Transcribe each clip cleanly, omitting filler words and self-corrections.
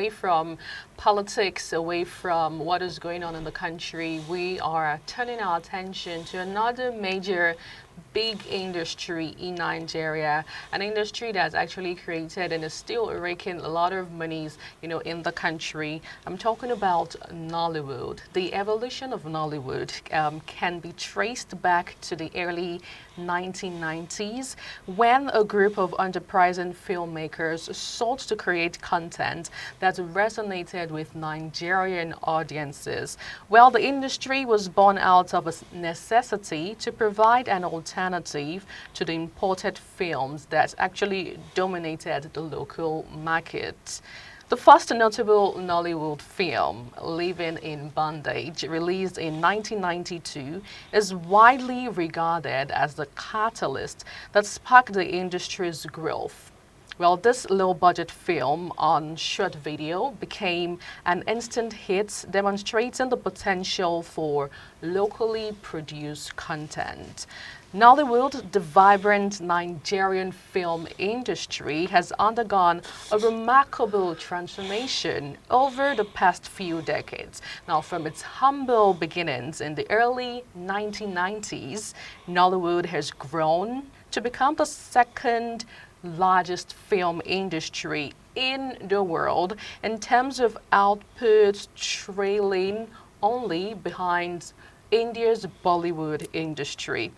away from politics, away from what is going on in the country, we are turning our attention to another major big industry in Nigeria, an industry that's actually created and is still raking a lot of monies, in the country. I'm talking about Nollywood. The evolution of Nollywood can be traced back to the early 1990s when a group of enterprising filmmakers sought to create content that resonated with Nigerian audiences. Well, the industry was born out of a necessity to provide an alternative to the imported films that actually dominated the local market. The first notable Nollywood film, Living in Bondage, released in 1992, is widely regarded as the catalyst that sparked the industry's growth. Well, this low-budget film on short video became an instant hit, demonstrating the potential for locally produced content. Nollywood, the vibrant Nigerian film industry, has undergone a remarkable transformation over the past few decades. Now, from its humble beginnings in the early 1990s, Nollywood has grown to become the second largest film industry in the world in terms of output, trailing only behind India's Bollywood industry.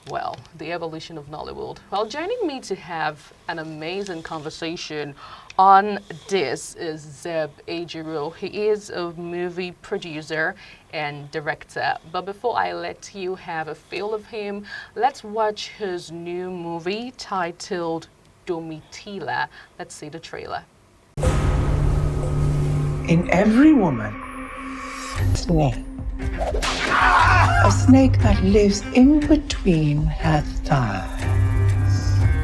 Well, the evolution of Nollywood. Well, joining me to have an amazing conversation on this is Zeb Ejiro. He is a movie producer and director. But before I let you have a feel of him, let's watch his new movie titled Domitila. Let's see the trailer. In every woman, snake. A snake that lives in between her thighs.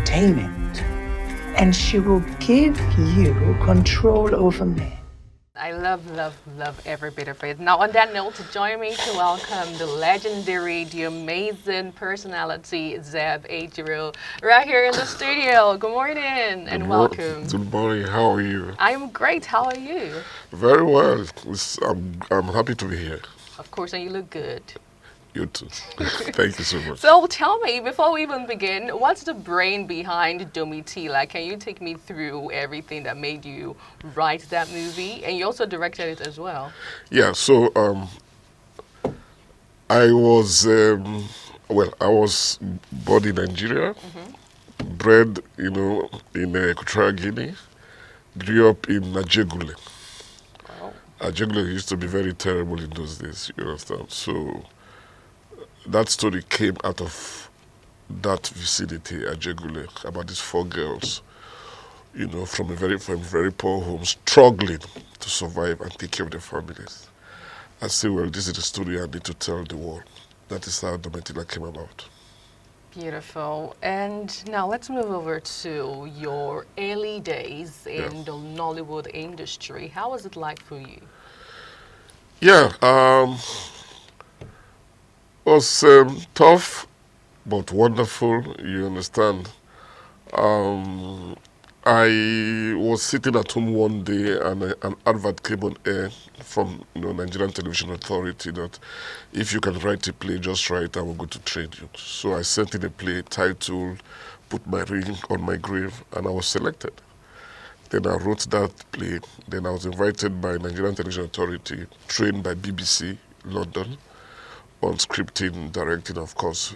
Tame it, and she will give you control over me. I love every bit of it. Now, on that note, join me to welcome the legendary, the amazing personality, Zeb Ejiro, right here in the studio. Good morning and welcome. Good morning. How are you? I'm great. How are you? Very well. I'm happy to be here. Of course, and you look good. You too. Thank you so much. So tell me, before we even begin, what's the brain behind Domitila? Can you take me through everything that made you write that movie? And you also directed it as well. Yeah, so I was born in Nigeria, bred, in Equatorial Guinea, grew up in Ajegule. Wow. Ajegule used to be very terrible in those days, you understand? So that story came out of that vicinity, Ajegule, about these 4 girls, from very poor homes, struggling to survive and take care of their families. I say, well, this is the story I need to tell the world. That is how Domitila came about. Beautiful. And now let's move over to your early days in the Nollywood industry. How was it like for you? Yeah, it was tough, but wonderful, you understand. I was sitting at home one day and an advert came on air from Nigerian Television Authority that if you can write a play, just write, I will go to train you. So I sent in a play titled, Put My Ring on My Grave, and I was selected. Then I wrote that play. Then I was invited by Nigerian Television Authority, trained by BBC London, on scripting, directing, of course,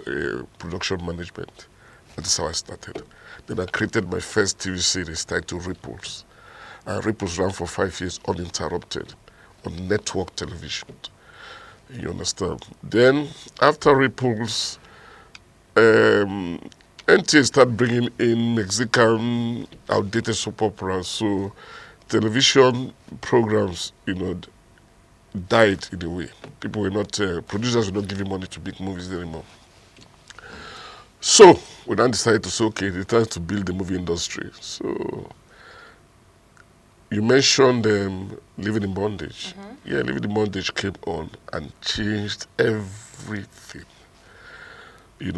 production management. That is how I started. Then I created my first TV series titled Ripples. And Ripples ran for 5 years uninterrupted on network television. You understand? Then, after Ripples, NTA started bringing in Mexican outdated soap operas. So television programs, died in a way. People were not, producers were not giving money to big movies anymore. So we then decided to say, okay, it's time to build the movie industry. So you mentioned Living in Bondage. Yeah, Living in Bondage came on and changed everything.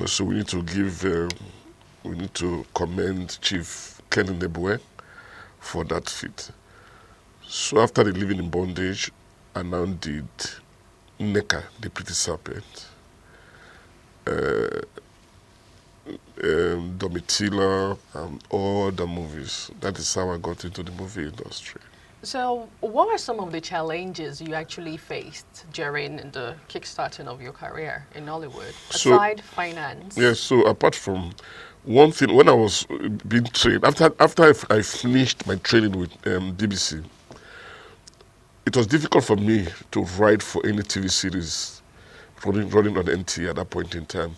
So we need to commend Chief Ken Nebue for that feat. So after the living in bondage, I now did Neka, the Pretty Serpent, Domitila, and all the movies. That is how I got into the movie industry. So, what are some of the challenges you actually faced during the kickstarting of your career in Nollywood, So, aside finance? yes, so apart from one thing, when I was being trained, after I finished my training with DBC, it was difficult for me to write for any TV series running on NT at that point in time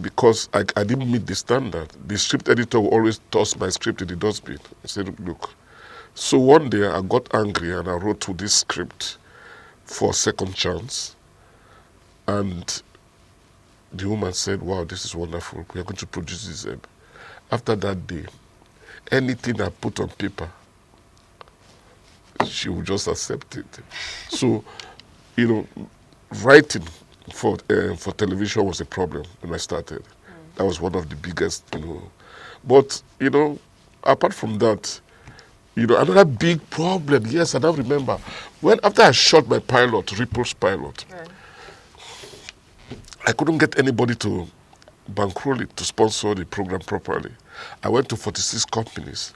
because I didn't meet the standard. The script editor would always toss my script in the dustbin. I said, look. So one day I got angry and I wrote to this script for a second chance. And the woman said, wow, this is wonderful. We are going to produce this. After that day, anything I put on paper, she would just accept it. So, writing for television was a problem when I started. That was one of the biggest, But, apart from that, another big problem, yes, I now remember, after I shot my pilot, Ripple's pilot, I couldn't get anybody to bankroll it, to sponsor the program properly. I went to 46 companies,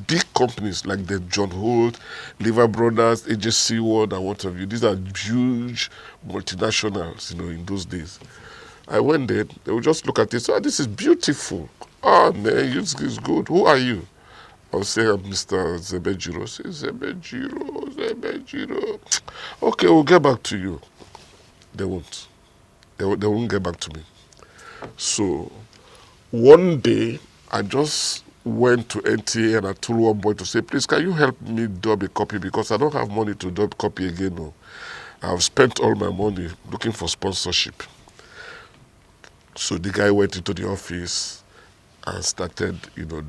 big companies like the John Holt, Lever Brothers, AJC World, and what have you. These are huge multinationals, in those days. I went there, they would just look at it, oh, this is beautiful. Oh, man, it's good. Who are you? I'll say, I'm Mr. Zebejiro. Say, Zebejiro. Okay, we'll get back to you. They won't. They won't get back to me. So, one day, I just went to NTA and I told one boy to say, please, can you help me dub a copy? Because I don't have money to dub copy again. No. I've spent all my money looking for sponsorship. So the guy went into the office and started,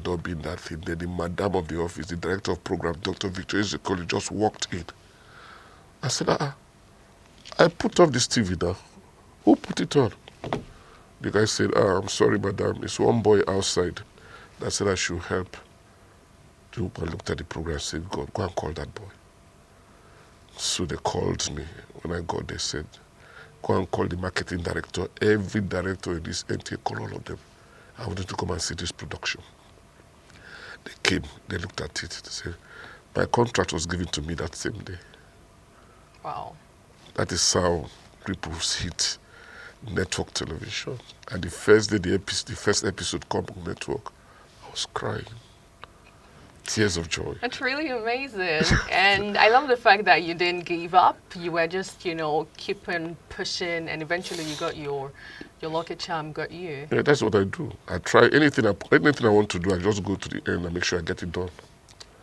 dubbing that thing. Then the madam of the office, the director of program, Dr. Victor Ezekoli, just walked in. I said, I put off this TV now. Who put it on? The guy said, I'm sorry, madam. It's one boy outside that said I should help. The woman looked at the program and said, go and call that boy. So they called me. When I got, they said, go and call the marketing director. Every director in this NTA, call all of them. I wanted to come and see this production. They came, they looked at it. They said, my contract was given to me that same day. Wow. That is how Ripples hit network television. And the first day the first episode came on network, I was crying. Tears of joy. That's really amazing. And I love the fact that you didn't give up. You were just, keeping pushing, and eventually you got your lucky charm got you. Yeah, that's what I do. I try anything I want to do, I just go to the end and make sure I get it done.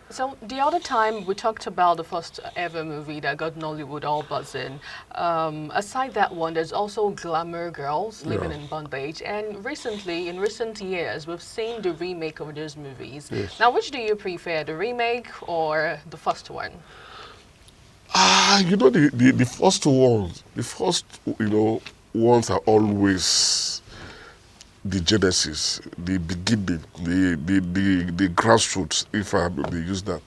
So the other time we talked about the first ever movie that got Nollywood all buzzing. Aside that one, there's also Glamour Girls Living in Bondage. And recently, in recent years, we've seen the remake of those movies. Yes. Now, which do you prefer, the remake or the first one? The first ones are always the genesis, the beginning, the grassroots, if I may use that.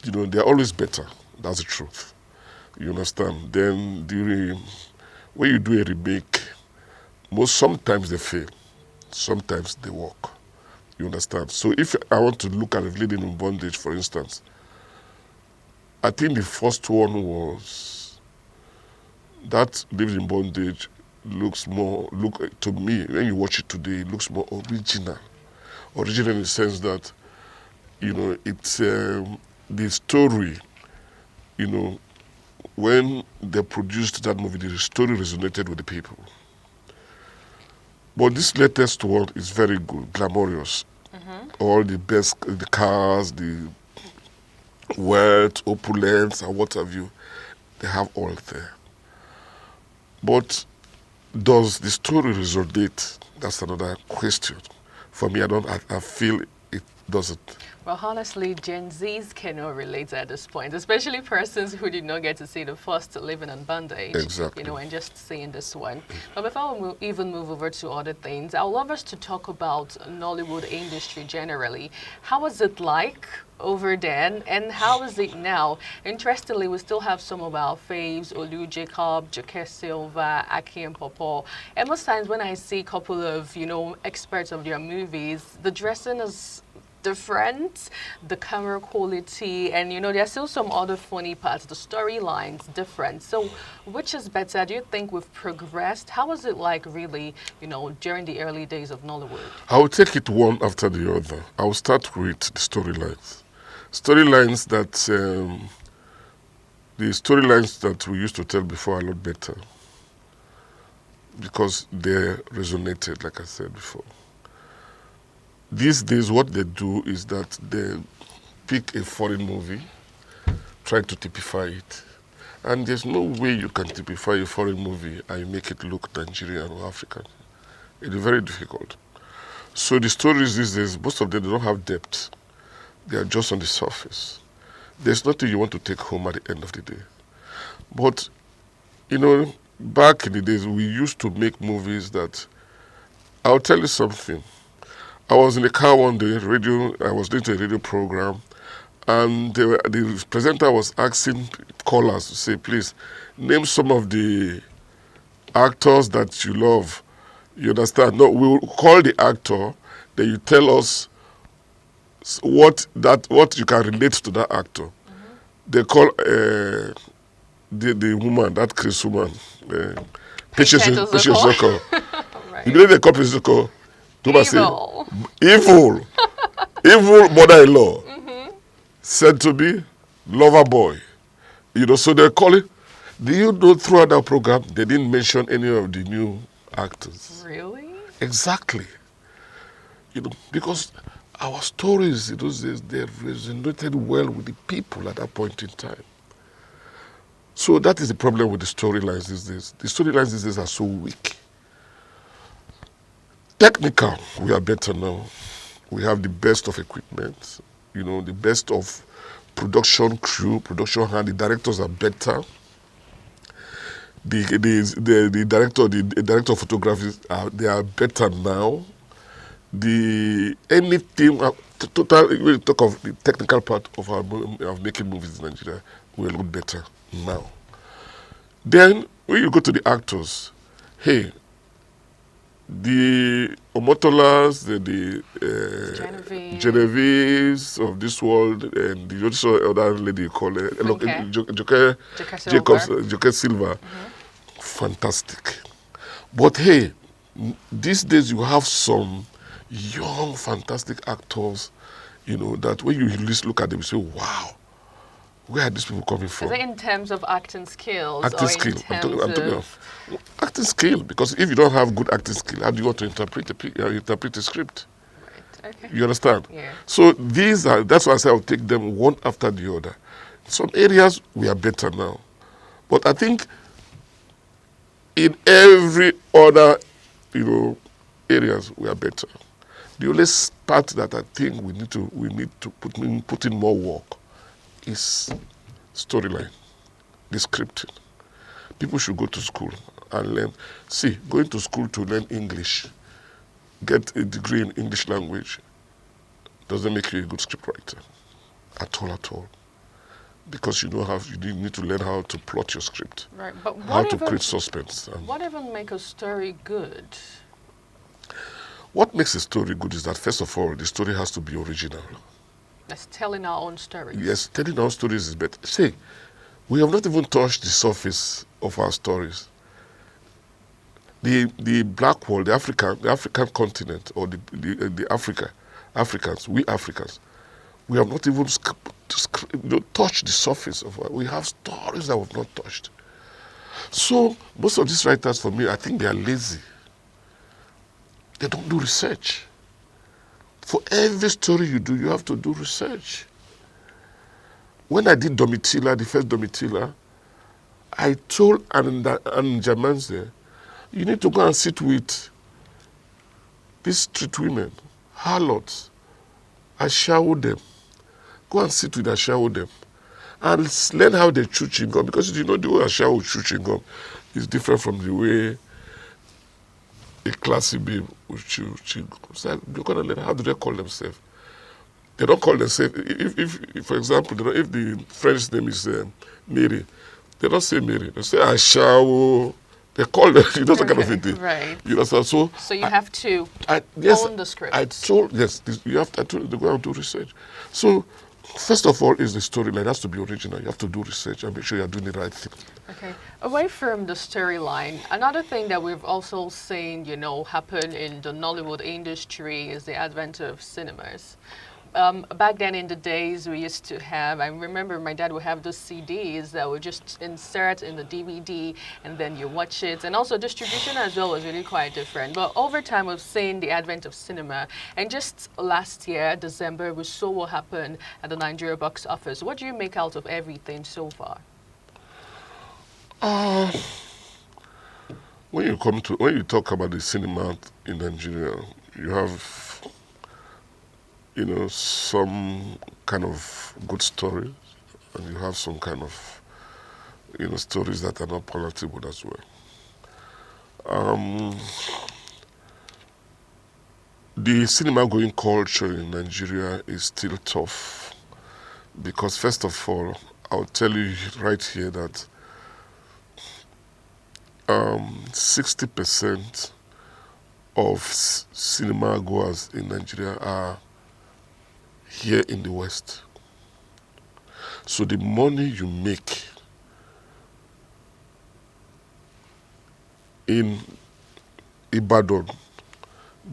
They're always better. That's the truth. You understand? Then when you do a remake, sometimes they fail, sometimes they work. You understand? So if I want to look at Living in Bondage, for instance, I think the first one was that Living in Bondage to me, when you watch it today, it looks more original. Original in the sense that, it's the story, when they produced that movie, the story resonated with the people. But this latest one is very good, glamorous. All the best, the cars, the wealth, opulence, and what have you, they have all there. But does the story resonate? That's another question. For me, I feel does it? Well, honestly, Gen Zs cannot relate at this point, especially persons who did not get to see the first Living on Bondage, Exactly. and just seeing this one. But before we even move over to other things, I would love us to talk about Nollywood industry generally. How was it like over then, and how is it now? Interestingly, we still have some of our faves, Olu Jacob, Joke Silva, Aki and Popo. And most times when I see a couple of, experts of their movies, the dressing is different, the camera quality, and there's still some other funny parts, the storylines different. So which is better? Do you think we've progressed? How was it like really, during the early days of Nollywood? I will take it one after the other. I will start with the storylines. Storylines that, the storylines that we used to tell before are a lot better because they resonated, like I said before. These days, what they do is that they pick a foreign movie, try to typify it. And there's no way you can typify a foreign movie and make it look Nigerian or African. It is very difficult. So the stories these days, most of them, they don't have depth. They are just on the surface. There's nothing you want to take home at the end of the day. But, back in the days, we used to make movies that, I'll tell you something. I was in the car one day, I was doing a radio program, and the presenter was asking callers to say, please, name some of the actors that you love. You understand? No, we will call the actor, then you tell us what you can relate to that actor. Mm-hmm. They call the woman, that Chris woman, Patience Zoko. Right. You believe they call Patience Zoko? Evil mother-in-law, said to be lover boy. So they call it. Do you know throughout that program they didn't mention any of the new actors? Really? Exactly. Because our stories in those days, they resonated well with the people at that point in time. So that is the problem with the storylines these days. The storylines these days are so weak. Technical, we are better now. We have the best of equipment, the best of production crew, production hand. The directors are better. The director of photography, they are better now. Anything, when you talk of the technical part of making movies in Nigeria, we are a lot better now. Then, when you go to the actors, hey, the Omotolas, the Genevieve of this world, and the other lady called Joke Silva, fantastic. But hey, these days you have some young, fantastic actors, that when you just look at them, you say, wow, where are these people coming from? Is it in terms of acting skills? Acting skill. I'm talking of acting skill, because if you don't have good acting skill, how do you want to interpret a script? Right. Okay. You understand? Yeah. So that's why I say I'll take them one after the other. In some areas, we are better now. But I think in every other, areas, we are better. The only part that I think we need to put in more work is storyline, the scripting. People should go to school and learn. See, going to school to learn English, get a degree in English language, doesn't make you a good scriptwriter at all. Because you need to learn how to plot your script, right? But how to create suspense. What even makes a story good? What makes a story good is that, first of all, the story has to be original. That's telling our own stories. Yes, telling our stories is better. See, we have not even touched the surface of our stories. The black world, the African continent, or the Africans, we have not even touched the surface of it. We have stories that we've not touched. So most of these writers, for me, I think they are lazy. They don't do research. For every story you do, you have to do research. When I did Domitila, the first Domitila, I told Jamanze, you need to go and sit with these street women, harlots, shower them. Go and sit with shower them. And learn how they chew chewing gum. Because you know the way shower will chew chewing gum is different from the way a classy babe will chew chewing gum. So you're going to learn how do they call themselves. They don't call themselves, if for example, if the French name is Mary, they don't say Mary. They say Ashao. They call them, you know, that kind of a thing. Right. You understand? So you have to yes, own the script. You have to go and do research. So, first of all, is the storyline. It has to be original. You have to do research and make sure you're doing the right thing. Okay. Away from the storyline, another thing that we've also seen, happen in the Nollywood industry is the advent of cinemas. Back then in the days we used to have, I remember my dad would have those CDs that would just insert in the DVD and then you watch it. And also distribution as well was really quite different. But over time we've seen the advent of cinema. And just last year, December, we saw what happened at the Nigeria box office. What do you make out of everything so far? When you talk about the cinema in Nigeria, you have some kind of good stories, and you have some kind of, stories that are not palatable as well. The cinema going culture in Nigeria is still tough because, first of all, I'll tell you right here that 60% of cinema goers in Nigeria are here in the West. So the money you make in Ibadan,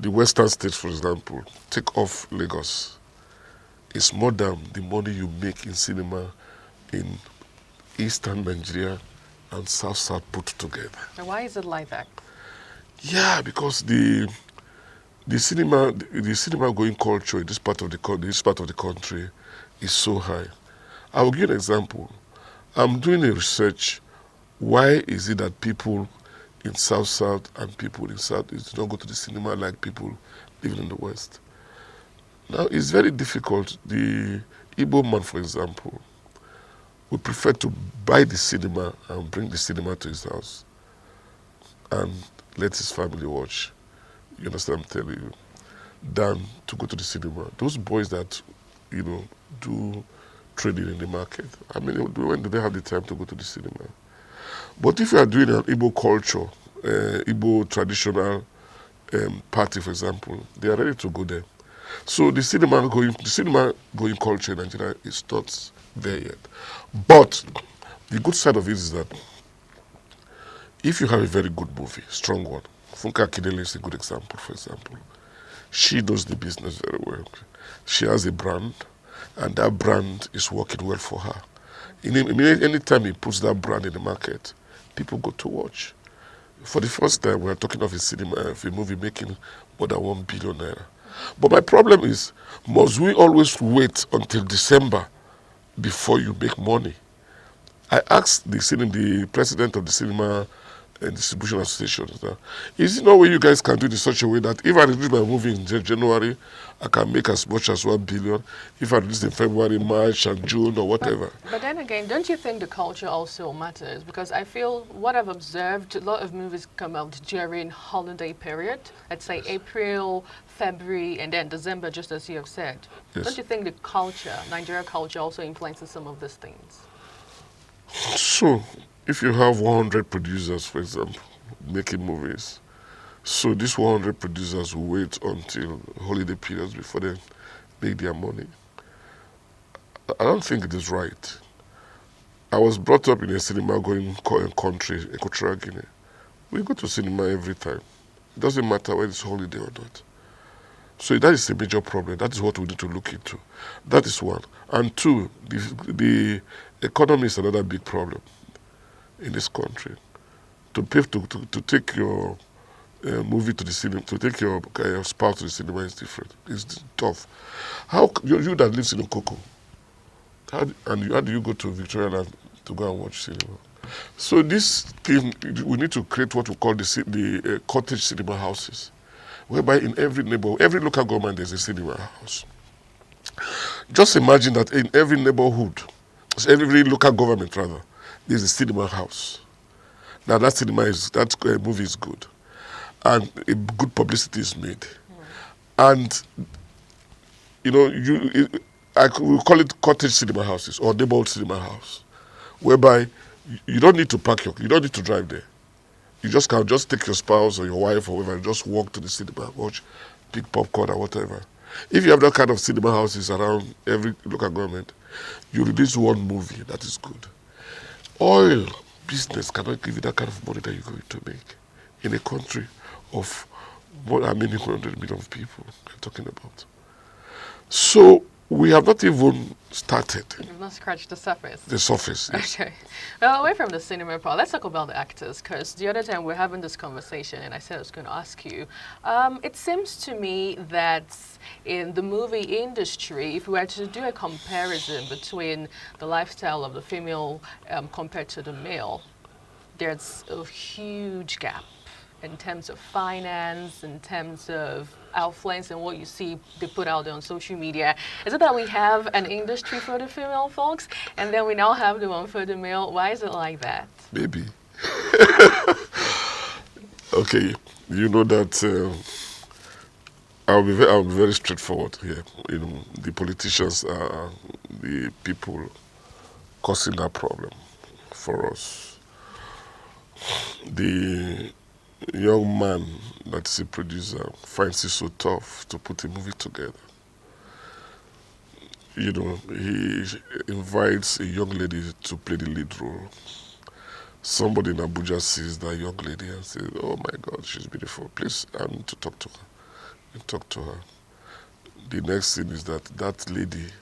the western states, for example, take off Lagos, is more than the money you make in cinema in eastern Nigeria and South put together. And why is it like that? Yeah, because the cinema going culture in this part of the country is so high. I will give you an example. I'm doing a research. Why is it that people in South and people in Southeast do not go to the cinema like people living in the West? Now, it's very difficult. The Igbo man, for example, would prefer to buy the cinema and bring the cinema to his house and let his family watch. You understand what I'm telling you? Than to go to the cinema. Those boys that, do trading in the market, I mean, when do they have the time to go to the cinema? But if you are doing an Igbo culture, Igbo traditional party, for example, they are ready to go there. So the cinema going culture in Nigeria is not there yet. But the good side of it is that if you have a very good movie, strong one, Funke Akindele is a good example, for example. She knows the business very well. She has a brand, and that brand is working well for her. Anytime he puts that brand in the market, people go to watch. For the first time, we are talking of a movie making more than 1 billion naira. But my problem is, must we always wait until December before you make money? I asked the president of the cinema and distribution association, is there no way you guys can do it in such a way that if I release my movie in January, I can make as much as 1 billion? If I release in February, March, and June, or whatever. But then again, don't you think the culture also matters? Because I feel what I've observed, a lot of movies come out during holiday period. Let's say April, February, and then December, just as you have said. Yes. Don't you think the culture, Nigeria culture, also influences some of these things? So, if you have 100 producers, for example, making movies, so these 100 producers will wait until holiday periods before they make their money. I don't think it is right. I was brought up in a cinema-going country, Equatorial Guinea. We go to cinema every time. It doesn't matter whether it's holiday or not. So that is a major problem. That is what we need to look into. That is one. And two, the economy is another big problem in this country. To take your movie to the cinema, to take your spouse to the cinema is different. It's tough. How you that lives in Okoko, how do you go to Victoria Land to go and watch cinema? So this thing, we need to create what we call the cottage cinema houses, whereby in every neighborhood, every local government, there's a cinema house. Just imagine that in every neighborhood, every local government rather, there's a cinema house. Now that movie is good, and a good publicity is made, and we call it cottage cinema houses or neighborhood cinema house, whereby you don't need to you don't need to drive there. You just can just take your spouse or your wife or whoever and just walk to the cinema, watch, pick popcorn or whatever. If you have that kind of cinema houses around every local government, you release one movie that is good. Oil business cannot give you that kind of money that you're going to make in a country of how many 100 million people we're talking about. So we have not even started. We've not scratched the surface. The surface, yes. Okay. Well, away from the cinema part, let's talk about the actors, because the other time we were having this conversation and I said I was going to ask you. It seems to me that in the movie industry, if we were to do a comparison between the lifestyle of the female compared to the male, there's a huge gap in terms of finance, in terms of influence and what you see they put out there on social media. Is it that we have an industry for the female folks and then we now have the one for the male? Why is it like that? Maybe. Okay, you know that I'll be very straightforward here. The politicians are the people causing that problem for us. The young man that's a producer finds it so tough to put a movie together. He invites a young lady to play the lead role. Somebody in Abuja sees that young lady and says, "Oh my God, she's beautiful. Please, I need to talk to her." You talk to her. The next thing is that lady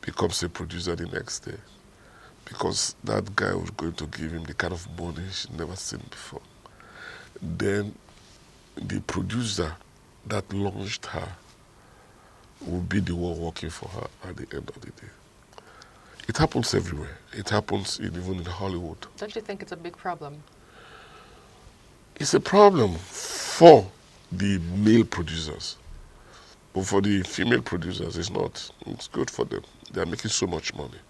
becomes a producer the next day because that guy was going to give him the kind of money she'd never seen before. Then the producer that launched her will be the one working for her at the end of the day. It happens everywhere. It happens even in Hollywood. Don't you think it's a big problem? It's a problem for the male producers. But for the female producers, it's not. It's good for them. They are making so much money.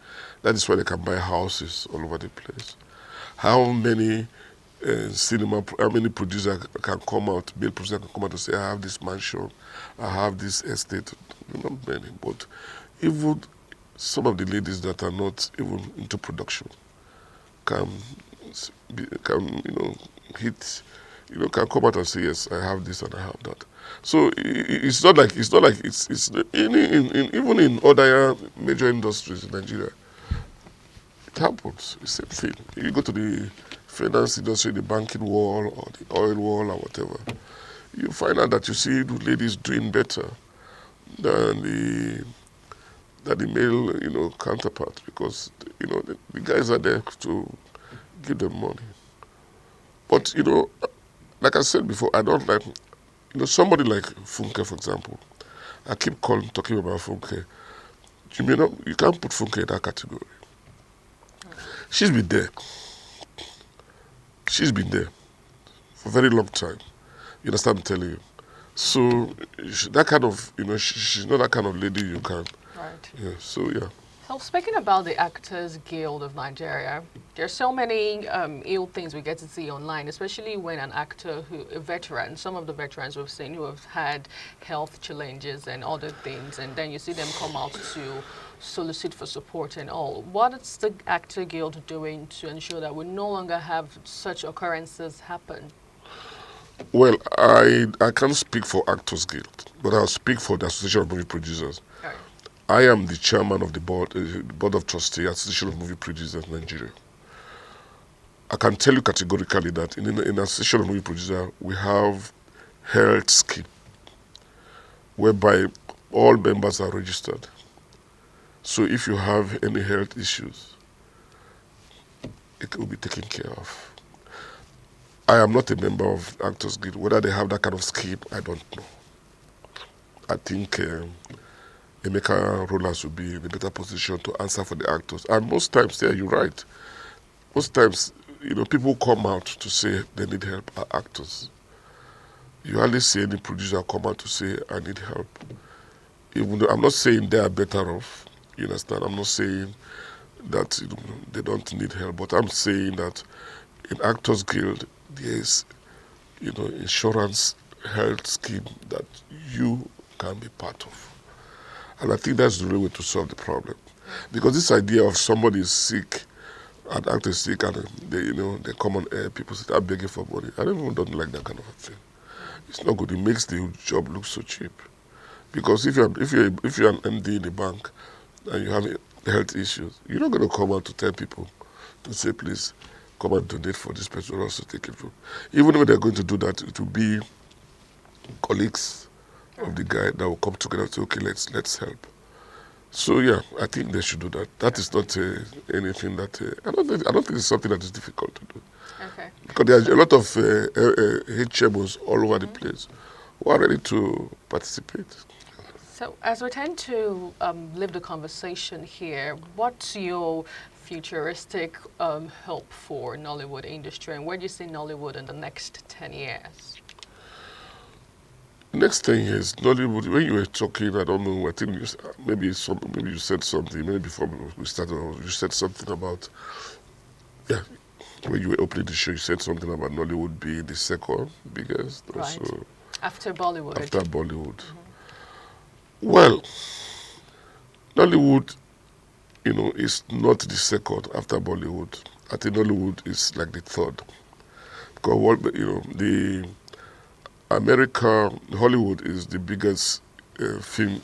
That is why they can buy houses all over the place. How many producers can come out, male producers can come out and say, "I have this mansion, I have this estate." Not many, but even some of the ladies that are not even into production can can come out and say, "Yes, I have this and I have that." So it's not like it's even in other major industries in Nigeria. It happens. It's the same thing. You go to the finance industry, the banking world or the oil world or whatever, you find out that you see the ladies doing better than the male, counterpart because the guys are there to give them money. But like I said before, I don't like somebody like Funke, for example. I keep talking about Funke. You can't put Funke in that category. She's been there. She's been there for a very long time. You understand what I'm telling you? So that kind of, she's not that kind of lady you can. Right. Yeah. So yeah. So speaking about the Actors Guild of Nigeria, there's so many ill things we get to see online, especially when an actor a veteran, some of the veterans we've seen who have had health challenges and other things, and then you see them come out to solicit for support and all. What is the Actor Guild doing to ensure that we no longer have such occurrences happen? Well, I can't speak for Actors Guild, but I'll speak for the Association of Movie Producers. Right. I am the chairman of the board of trustees, Association of Movie Producers Nigeria. I can tell you categorically that in the Association of Movie Producers, we have health scheme, whereby all members are registered. So if you have any health issues, it will be taken care of. I am not a member of Actors Guild. Whether they have that kind of scheme, I don't know. I think Emeka Rollers will be in a better position to answer for the actors. And most times, yeah, you're right. Most times, people come out to say they need help are actors. You hardly see any producer come out to say, "I need help." even though I'm not saying they are better off, you understand? I'm not saying that they don't need help, but I'm saying that in Actors Guild, there's insurance health scheme that you can be part of. And I think that's the real way to solve the problem. Because this idea of somebody is sick, an actor is sick, and they come on air, people start begging for money. I don't like that kind of a thing. It's not good. It makes the job look so cheap. Because if you're an MD in the bank and you have health issues, you're not going to come out to tell people to say, please come and donate for this person or also take it from. Even when they're going to do that, it will be colleagues of the guy that will come together and say, okay, let's help. So yeah, I think they should do that. That is not anything that I don't think it's something that is difficult to do. Okay. Because there's a lot of HMOs all over the place who are ready to participate. So as we tend to leave the conversation here, what's your futuristic hope for Nollywood industry, and where do you see Nollywood in the next 10 years? Next thing is Nollywood. When you were talking, I don't know. I think maybe you said something. Maybe before we started, you said something about when you were opening the show. You said something about Nollywood being the second biggest. Right. Also, After Bollywood. After Bollywood. Well, Nollywood, is not the second after Bollywood. I think Nollywood is like the third. Because the Hollywood is the biggest film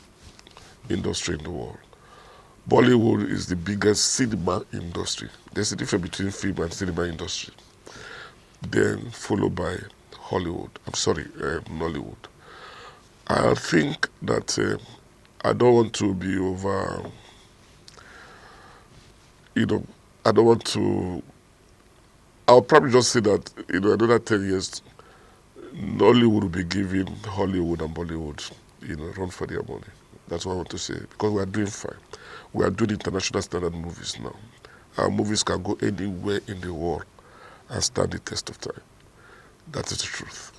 industry in the world. Bollywood is the biggest cinema industry. There's a difference between film and cinema industry. Then followed by Nollywood. I think that I don't want to be over, I don't want to, I'll probably just say that, another 10 years, Nollywood will be giving Hollywood and Bollywood, run for their money. That's what I want to say, because we are doing fine. We are doing international standard movies now. Our movies can go anywhere in the world and stand the test of time. That is the truth.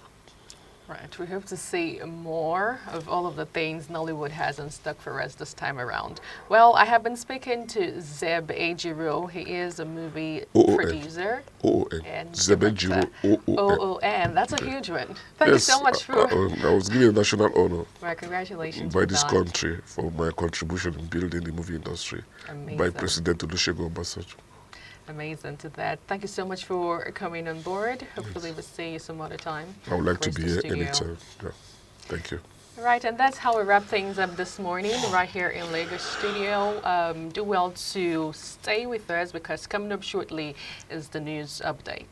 Right. We hope to see more of all of the things Nollywood has in stock for us this time around. Well, I have been speaking to Zeb Ejiro. He is a movie producer. OON. Zeb Ejiro, OON. That's a huge one. Thank you so much for... I was given a national honor. Right, congratulations. By this country for my contribution in building the movie industry. Amazing. By President Olusegun Obasanjo. Amazing to that. Thank you so much for coming on board. Hopefully we'll see you some other time. I would like to be here anytime. Yeah. Thank you. All right, and that's how we wrap things up this morning right here in Lagos studio. Do well to stay with us because coming up shortly is the news update.